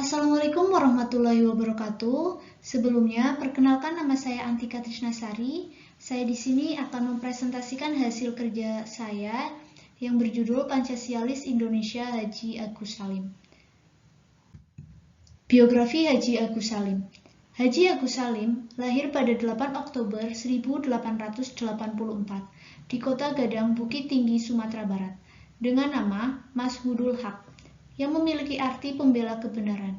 Assalamualaikum warahmatullahi wabarakatuh. Sebelumnya, perkenalkan nama saya Antika Trisnasari. Saya di sini akan mempresentasikan hasil kerja saya yang berjudul Pancasialis Indonesia Haji Agus Salim. Biografi Haji Agus Salim. Haji Agus Salim lahir pada 8 Oktober 1884 di Kota Gadang, Bukit Tinggi, Sumatera Barat, dengan nama Mashudul Haq, yang memiliki arti pembela kebenaran.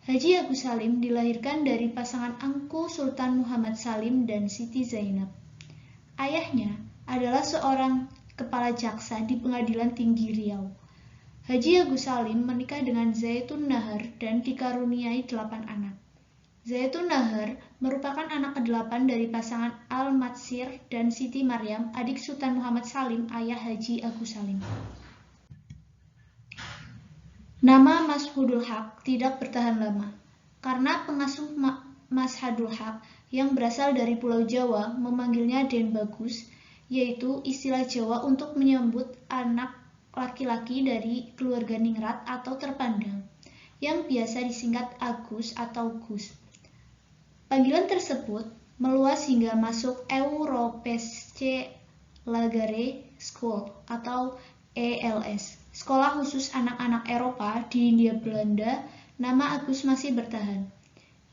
Haji Agus Salim dilahirkan dari pasangan angku Sultan Muhammad Salim dan Siti Zainab. Ayahnya adalah seorang kepala jaksa di Pengadilan Tinggi Riau. Haji Agus Salim menikah dengan Zaitun Nahar dan dikaruniai 8 anak. Zaitun Nahar merupakan anak ke-8 dari pasangan Al-Matsir dan Siti Maryam, adik Sultan Muhammad Salim, ayah Haji Agus Salim. Nama Mashudul Haq tidak bertahan lama, karena pengasuh Mashudul Haq yang berasal dari Pulau Jawa memanggilnya Den Bagus, yaitu istilah Jawa untuk menyebut anak laki-laki dari keluarga ningrat atau terpandang, yang biasa disingkat Agus atau Gus. Panggilan tersebut meluas hingga masuk Europese Lagere School atau ELS, Sekolah Khusus Anak-anak Eropa di Hindia Belanda. Nama Agus masih bertahan,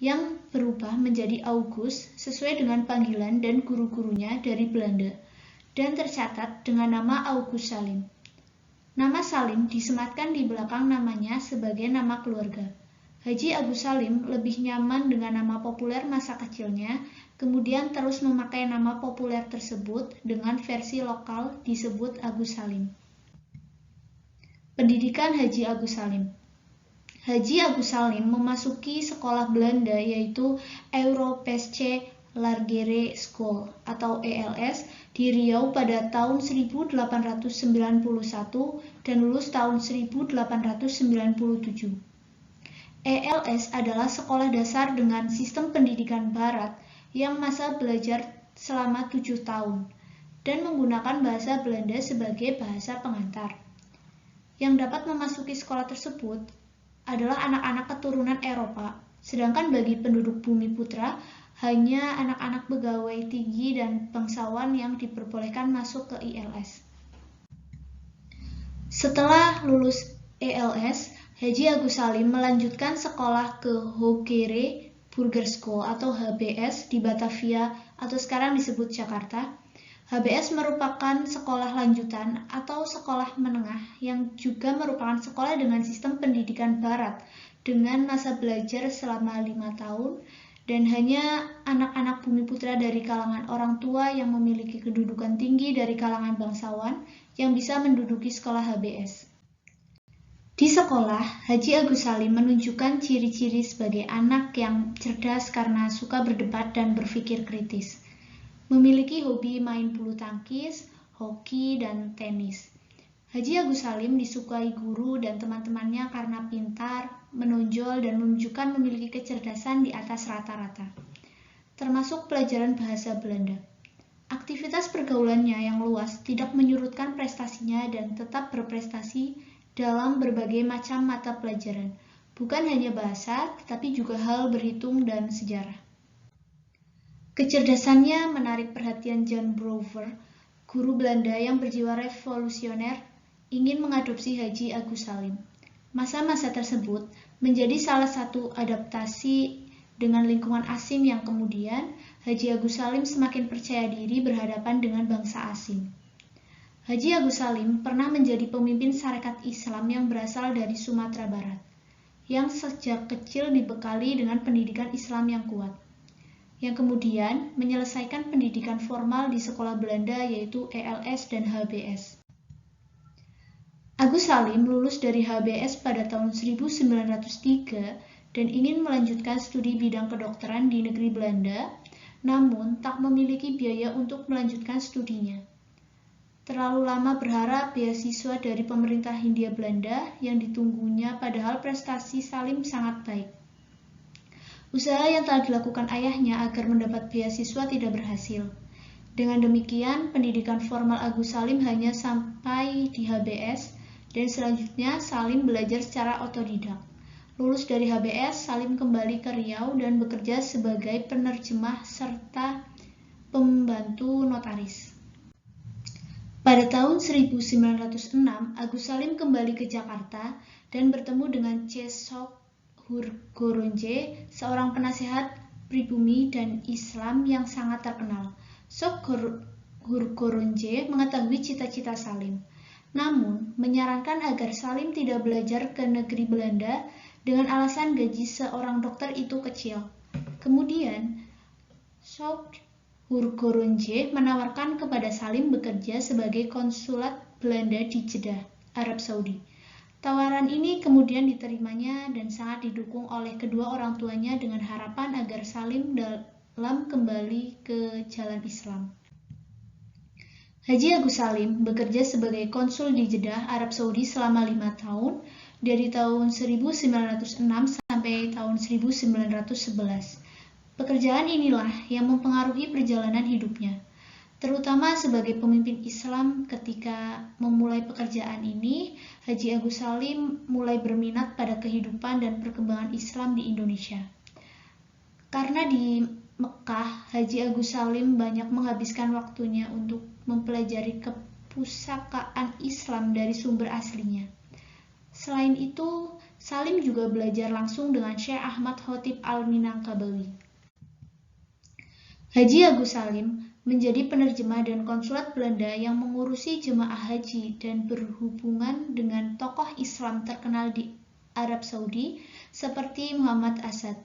yang berubah menjadi Augus sesuai dengan panggilan dan guru-gurunya dari Belanda, dan tercatat dengan nama Augus Salim. Nama Salim disematkan di belakang namanya sebagai nama keluarga. Haji Agus Salim lebih nyaman dengan nama populer masa kecilnya, kemudian terus memakai nama populer tersebut dengan versi lokal disebut Agus Salim. Pendidikan Haji Agus Salim. Haji Agus Salim memasuki sekolah Belanda yaitu Europese Lagere School atau ELS di Riau pada tahun 1891 dan lulus tahun 1897. ELS adalah sekolah dasar dengan sistem pendidikan barat yang masa belajar selama 7 tahun dan menggunakan bahasa Belanda sebagai bahasa pengantar. Yang dapat memasuki sekolah tersebut adalah anak-anak keturunan Eropa, sedangkan bagi penduduk Bumi Putra hanya anak-anak pegawai tinggi dan bangsawan yang diperbolehkan masuk ke ELS. Setelah lulus ELS, Haji Agus Salim melanjutkan sekolah ke Hogere Burgerschool atau HBS di Batavia atau sekarang disebut Jakarta. HBS merupakan sekolah lanjutan atau sekolah menengah yang juga merupakan sekolah dengan sistem pendidikan barat dengan masa belajar selama 5 tahun dan hanya anak-anak bumi putra dari kalangan orang tua yang memiliki kedudukan tinggi dari kalangan bangsawan yang bisa menduduki sekolah HBS. Di sekolah, Haji Agus Salim menunjukkan ciri-ciri sebagai anak yang cerdas karena suka berdebat dan berpikir kritis. Memiliki hobi main bulu tangkis, hoki, dan tenis. Haji Agus Salim disukai guru dan teman-temannya karena pintar, menonjol, dan menunjukkan memiliki kecerdasan di atas rata-rata, termasuk pelajaran bahasa Belanda. Aktivitas pergaulannya yang luas tidak menyurutkan prestasinya dan tetap berprestasi dalam berbagai macam mata pelajaran, bukan hanya bahasa, tetapi juga hal berhitung dan sejarah. Kecerdasannya menarik perhatian Jan Brouwer, guru Belanda yang berjiwa revolusioner, ingin mengadopsi Haji Agus Salim. Masa-masa tersebut menjadi salah satu adaptasi dengan lingkungan asing yang kemudian Haji Agus Salim semakin percaya diri berhadapan dengan bangsa asing. Haji Agus Salim pernah menjadi pemimpin Sarekat Islam yang berasal dari Sumatera Barat, yang sejak kecil dibekali dengan pendidikan Islam yang kuat, yang kemudian menyelesaikan pendidikan formal di sekolah Belanda yaitu ELS dan HBS. Agus Salim lulus dari HBS pada tahun 1903 dan ingin melanjutkan studi bidang kedokteran di negeri Belanda, namun tak memiliki biaya untuk melanjutkan studinya. Terlalu lama berharap beasiswa dari pemerintah Hindia Belanda yang ditunggunya, padahal prestasi Salim sangat baik. Usaha yang telah dilakukan ayahnya agar mendapat beasiswa tidak berhasil. Dengan demikian, pendidikan formal Agus Salim hanya sampai di HBS dan selanjutnya Salim belajar secara otodidak. Lulus dari HBS, Salim kembali ke Riau dan bekerja sebagai penerjemah serta pembantu notaris. Pada tahun 1906, Agus Salim kembali ke Jakarta dan bertemu dengan C. Sok Hurgoronje, seorang penasehat pribumi dan Islam yang sangat terkenal. Sok Hurgoronje mengetahui cita-cita Salim, namun menyarankan agar Salim tidak belajar ke negeri Belanda dengan alasan gaji seorang dokter itu kecil. Kemudian, Sok Hurgoronje menawarkan kepada Salim bekerja sebagai konsulat Belanda di Jeddah, Arab Saudi. Tawaran ini kemudian diterimanya dan sangat didukung oleh kedua orang tuanya dengan harapan agar Salim dalam kembali ke jalan Islam. Haji Agus Salim bekerja sebagai konsul di Jeddah, Arab Saudi selama 5 tahun, dari tahun 1906 sampai tahun 1911. Pekerjaan inilah yang mempengaruhi perjalanan hidupnya, terutama sebagai pemimpin Islam. Ketika memulai pekerjaan ini, Haji Agus Salim mulai berminat pada kehidupan dan perkembangan Islam di Indonesia. Karena di Mekah, Haji Agus Salim banyak menghabiskan waktunya untuk mempelajari kepustakaan Islam dari sumber aslinya. Selain itu, Salim juga belajar langsung dengan Syekh Ahmad Khotib Al-Minangkabawi. Haji Agus Salim menjadi penerjemah dan konsulat Belanda yang mengurusi jemaah haji dan berhubungan dengan tokoh Islam terkenal di Arab Saudi seperti Muhammad Asad.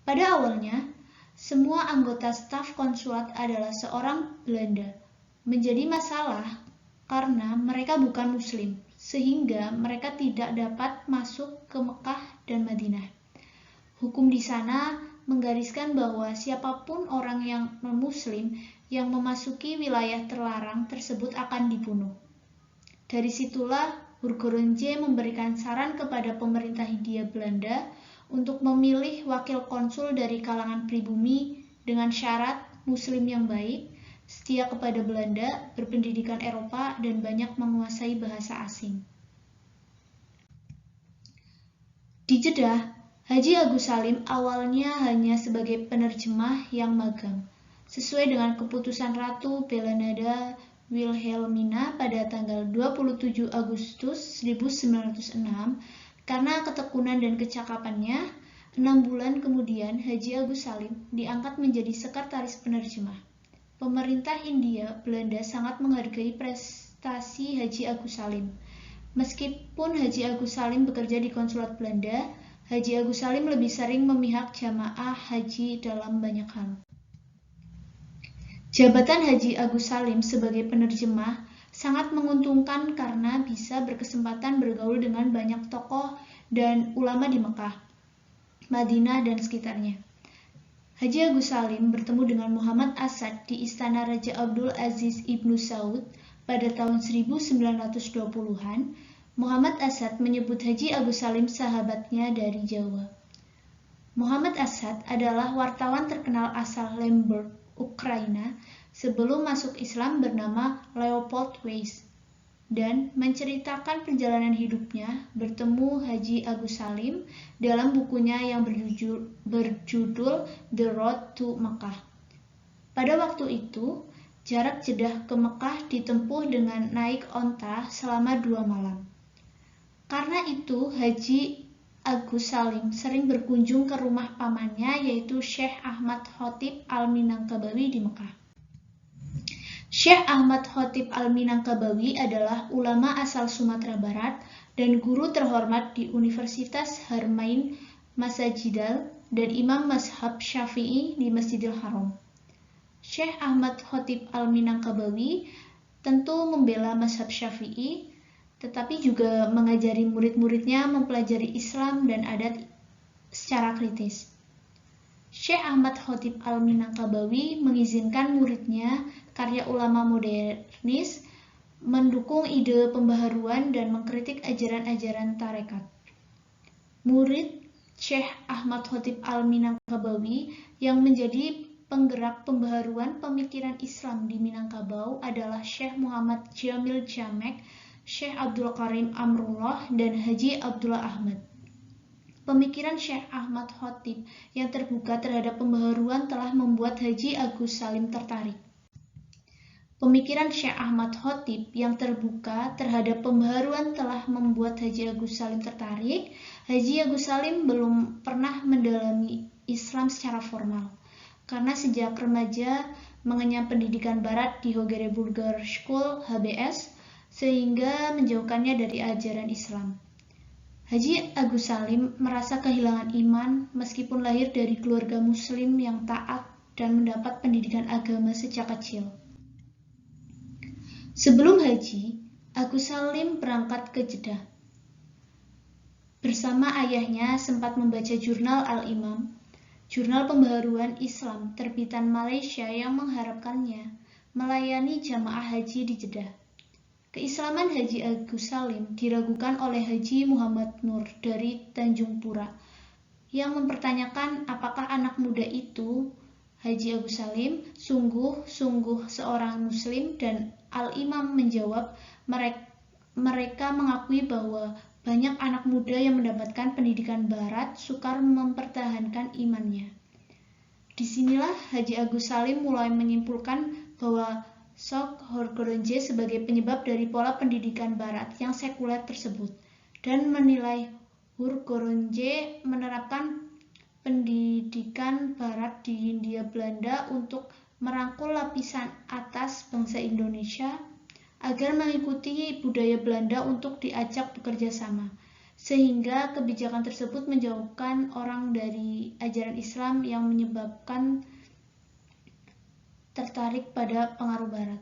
Pada awalnya, semua anggota staf konsulat adalah seorang Belanda. Menjadi masalah karena mereka bukan Muslim, sehingga mereka tidak dapat masuk ke Mekah dan Madinah. Hukum di sana menggariskan bahwa siapapun orang yang non-Muslim yang memasuki wilayah terlarang tersebut akan dibunuh. Dari situlah Hurgoronje memberikan saran kepada pemerintah Hindia Belanda untuk memilih wakil konsul dari kalangan pribumi dengan syarat Muslim yang baik, setia kepada Belanda, berpendidikan Eropa, dan banyak menguasai bahasa asing. Di Jeddah, Haji Agus Salim awalnya hanya sebagai penerjemah yang magang, sesuai dengan keputusan Ratu Belenada Wilhelmina pada tanggal 27 Agustus 1906. Karena ketekunan dan kecakapannya, 6 bulan kemudian Haji Agus Salim diangkat menjadi sekretaris penerjemah. Pemerintah Hindia Belanda sangat menghargai prestasi Haji Agus Salim. Meskipun Haji Agus Salim bekerja di konsulat Belanda, Haji Agus Salim lebih sering memihak jamaah haji dalam banyak hal. Jabatan Haji Agus Salim sebagai penerjemah sangat menguntungkan karena bisa berkesempatan bergaul dengan banyak tokoh dan ulama di Mekah, Madinah, dan sekitarnya. Haji Agus Salim bertemu dengan Muhammad Asad di Istana Raja Abdul Aziz Ibnu Saud pada tahun 1920-an. Muhammad Asad menyebut Haji Agus Salim sahabatnya dari Jawa. Muhammad Asad adalah wartawan terkenal asal Lemberg, Ukraina, sebelum masuk Islam bernama Leopold Weiss, dan menceritakan perjalanan hidupnya bertemu Haji Agus Salim dalam bukunya yang berjudul The Road to Mekah. Pada waktu itu, jarak Jeddah ke Mekah ditempuh dengan naik onta selama 2 malam. Karena itu, Haji Agus Salim sering berkunjung ke rumah pamannya, yaitu Syekh Ahmad Khotib Al-Minangkabawi di Mekah. Syekh Ahmad Khotib Al-Minangkabawi adalah ulama asal Sumatera Barat dan guru terhormat di Universitas Harmain Masajidal dan imam mazhab Syafi'i di Masjidil Haram. Syekh Ahmad Khotib Al-Minangkabawi tentu membela mazhab Syafi'i, tetapi juga mengajari murid-muridnya mempelajari Islam dan adat secara kritis. Syekh Ahmad Khotib Al-Minangkabawi mengizinkan muridnya, karya ulama modernis, mendukung ide pembaharuan dan mengkritik ajaran-ajaran tarekat. Murid Syekh Ahmad Khotib Al-Minangkabawi yang menjadi penggerak pembaharuan pemikiran Islam di Minangkabau adalah Syekh Muhammad Jamil Jamek, Syekh Abdul Karim Amrullah, dan Haji Abdullah Ahmad. Pemikiran Syekh Ahmad Khatib yang terbuka terhadap pembaharuan telah membuat Haji Agus Salim tertarik. Pemikiran Syekh Ahmad Khatib yang terbuka terhadap pembaharuan telah membuat Haji Agus Salim tertarik. Haji Agus Salim belum pernah mendalami Islam secara formal, karena sejak remaja mengenyam pendidikan barat di Hogere Burger School (HBS), sehingga menjauhkannya dari ajaran Islam. Haji Agus Salim merasa kehilangan iman meskipun lahir dari keluarga muslim yang taat dan mendapat pendidikan agama sejak kecil. Sebelum haji, Agus Salim berangkat ke Jeddah. Bersama ayahnya sempat membaca jurnal Al-Imam, jurnal pembaharuan Islam terbitan Malaysia yang mengharapkannya melayani jamaah haji di Jeddah. Keislaman Haji Agus Salim diragukan oleh Haji Muhammad Nur dari Tanjung Pura yang mempertanyakan apakah anak muda itu, Haji Agus Salim, sungguh seorang muslim, dan Al-Imam menjawab mereka mengakui bahwa banyak anak muda yang mendapatkan pendidikan barat sukar mempertahankan imannya. Disinilah Haji Agus Salim mulai menyimpulkan bahwa Sok Horgoronje sebagai penyebab dari pola pendidikan barat yang sekuler tersebut, dan menilai Horgoronje menerapkan pendidikan barat di Hindia Belanda untuk merangkul lapisan atas bangsa Indonesia agar mengikuti budaya Belanda untuk diajak bekerja sama, sehingga kebijakan tersebut menjauhkan orang dari ajaran Islam yang menyebabkan tertarik pada pengaruh barat.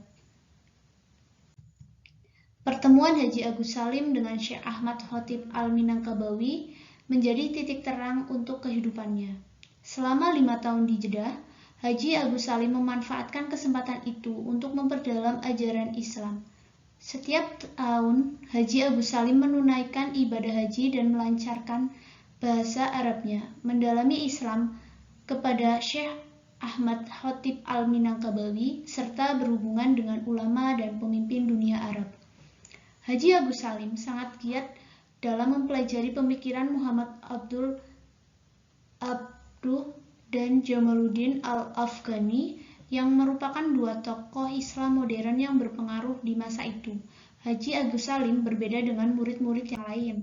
Pertemuan Haji Agus Salim dengan Syekh Ahmad Khatib Al-Minangkabawi menjadi titik terang untuk kehidupannya. Selama 5 tahun di Jeddah, Haji Agus Salim memanfaatkan kesempatan itu untuk memperdalam ajaran Islam. Setiap tahun, Haji Agus Salim menunaikan ibadah haji dan melancarkan bahasa Arabnya, mendalami Islam kepada Syekh Ahmad Khatib Al-Minangkabawi, serta berhubungan dengan ulama dan pemimpin dunia Arab. Haji Agus Salim sangat giat dalam mempelajari pemikiran Muhammad Abduh dan Jamaluddin Al-Afghani yang merupakan dua tokoh Islam modern yang berpengaruh di masa itu. Haji Agus Salim berbeda dengan murid-murid yang lain,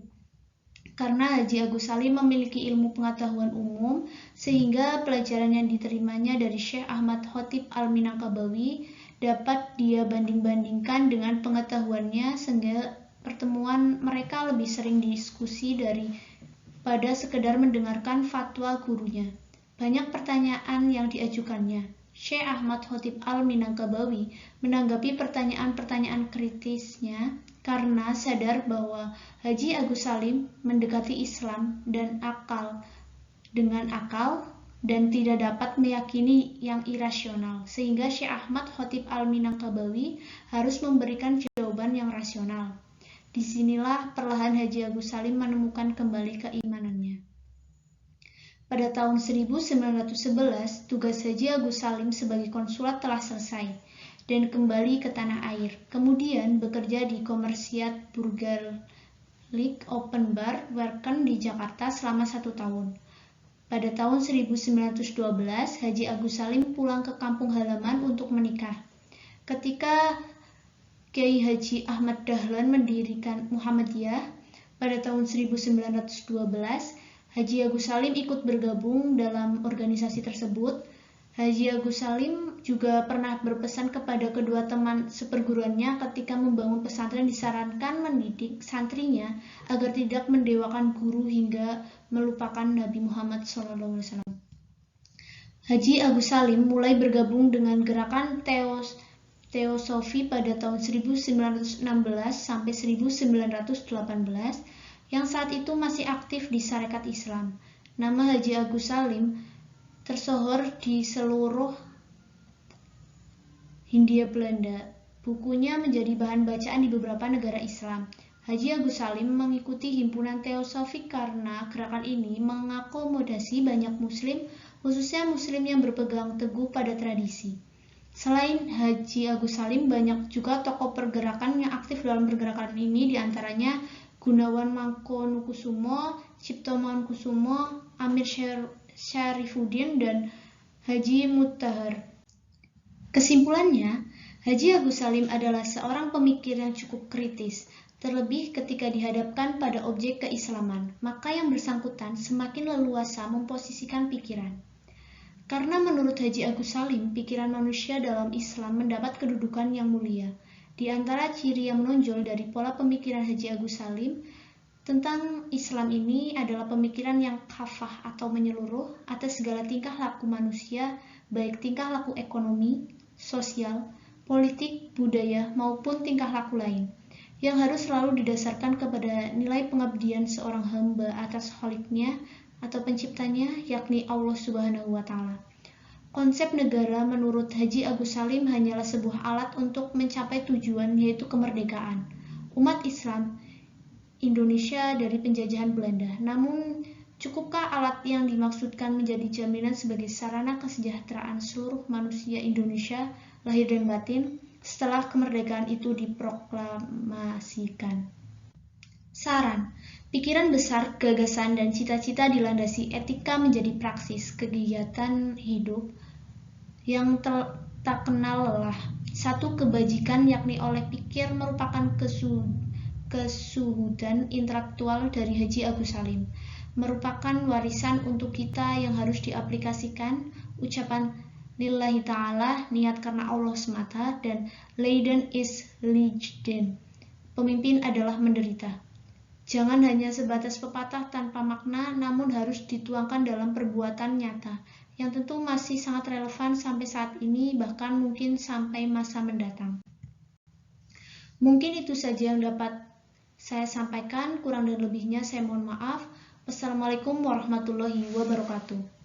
karena Haji Agus Salim memiliki ilmu pengetahuan umum, sehingga pelajaran yang diterimanya dari Syekh Ahmad Khatib Al-Minangkabawi dapat dia banding-bandingkan dengan pengetahuannya, sehingga pertemuan mereka lebih sering diskusi daripada sekedar mendengarkan fatwa gurunya. Banyak pertanyaan yang diajukannya. Syekh Ahmad Khatib Al-Minangkabawi menanggapi pertanyaan-pertanyaan kritisnya karena sadar bahwa Haji Agus Salim mendekati Islam dan akal dan tidak dapat meyakini yang irasional, sehingga Syekh Ahmad Khatib Al-Minangkabawi harus memberikan jawaban yang rasional. Disinilah perlahan Haji Agus Salim menemukan kembali keimanannya. Pada tahun 1911, tugas Haji Agus Salim sebagai konsulat telah selesai dan kembali ke tanah air. Kemudian bekerja di Kommersiat Burger League Open Bar Werken di Jakarta selama 1 tahun. Pada tahun 1912, Haji Agus Salim pulang ke kampung halaman untuk menikah. Ketika Kiai Haji Ahmad Dahlan mendirikan Muhammadiyah pada tahun 1912, Haji Agus Salim ikut bergabung dalam organisasi tersebut. Haji Agus Salim juga pernah berpesan kepada kedua teman seperguruannya ketika membangun pesantren, disarankan mendidik santrinya agar tidak mendewakan guru hingga melupakan Nabi Muhammad SAW. Haji Agus Salim mulai bergabung dengan gerakan Teosofi pada tahun 1916 sampai 1918 yang saat itu masih aktif di Sarekat Islam. Nama Haji Agus Salim tersohor di seluruh Hindia Belanda. Bukunya menjadi bahan bacaan di beberapa negara Islam. Haji Agus Salim mengikuti himpunan Teosofi karena gerakan ini mengakomodasi banyak muslim, khususnya muslim yang berpegang teguh pada tradisi. Selain Haji Agus Salim, banyak juga tokoh pergerakan yang aktif dalam pergerakan ini, diantaranya Gunawan Mangkonukusumo, Cipto Mangunkusumo, Amir Syarifuddin, dan Haji Mutahar. Kesimpulannya, Haji Agus Salim adalah seorang pemikir yang cukup kritis, terlebih ketika dihadapkan pada objek keislaman, maka yang bersangkutan semakin leluasa memposisikan pikiran. Karena menurut Haji Agus Salim, pikiran manusia dalam Islam mendapat kedudukan yang mulia. Di antara ciri yang menonjol dari pola pemikiran Haji Agus Salim tentang Islam ini adalah pemikiran yang kafah atau menyeluruh atas segala tingkah laku manusia, baik tingkah laku ekonomi, sosial, politik, budaya, maupun tingkah laku lain, yang harus selalu didasarkan kepada nilai pengabdian seorang hamba atas Kholiknya atau penciptanya, yakni Allah Subhanahu wa Ta'ala. Konsep negara menurut Haji Agus Salim hanyalah sebuah alat untuk mencapai tujuan, yaitu kemerdekaan umat Islam Indonesia dari penjajahan Belanda. Namun, cukupkah alat yang dimaksudkan menjadi jaminan sebagai sarana kesejahteraan seluruh manusia Indonesia, lahir dan batin, setelah kemerdekaan itu diproklamasikan? Saran, pikiran besar, gagasan, dan cita-cita dilandasi etika menjadi praksis kegiatan hidup yang tak kenal lelah. Satu kebajikan yakni oleh pikir merupakan kesuhudan intelektual dari Haji Agus Salim, merupakan warisan untuk kita yang harus diaplikasikan. Ucapan lillahi ta'ala, niat karena Allah semata, dan Leiden is lijden, pemimpin adalah menderita. Jangan hanya sebatas pepatah tanpa makna, namun harus dituangkan dalam perbuatan nyata, yang tentu masih sangat relevan sampai saat ini, bahkan mungkin sampai masa mendatang. Mungkin itu saja yang dapat saya sampaikan, kurang dan lebihnya saya mohon maaf. Wassalamualaikum warahmatullahi wabarakatuh.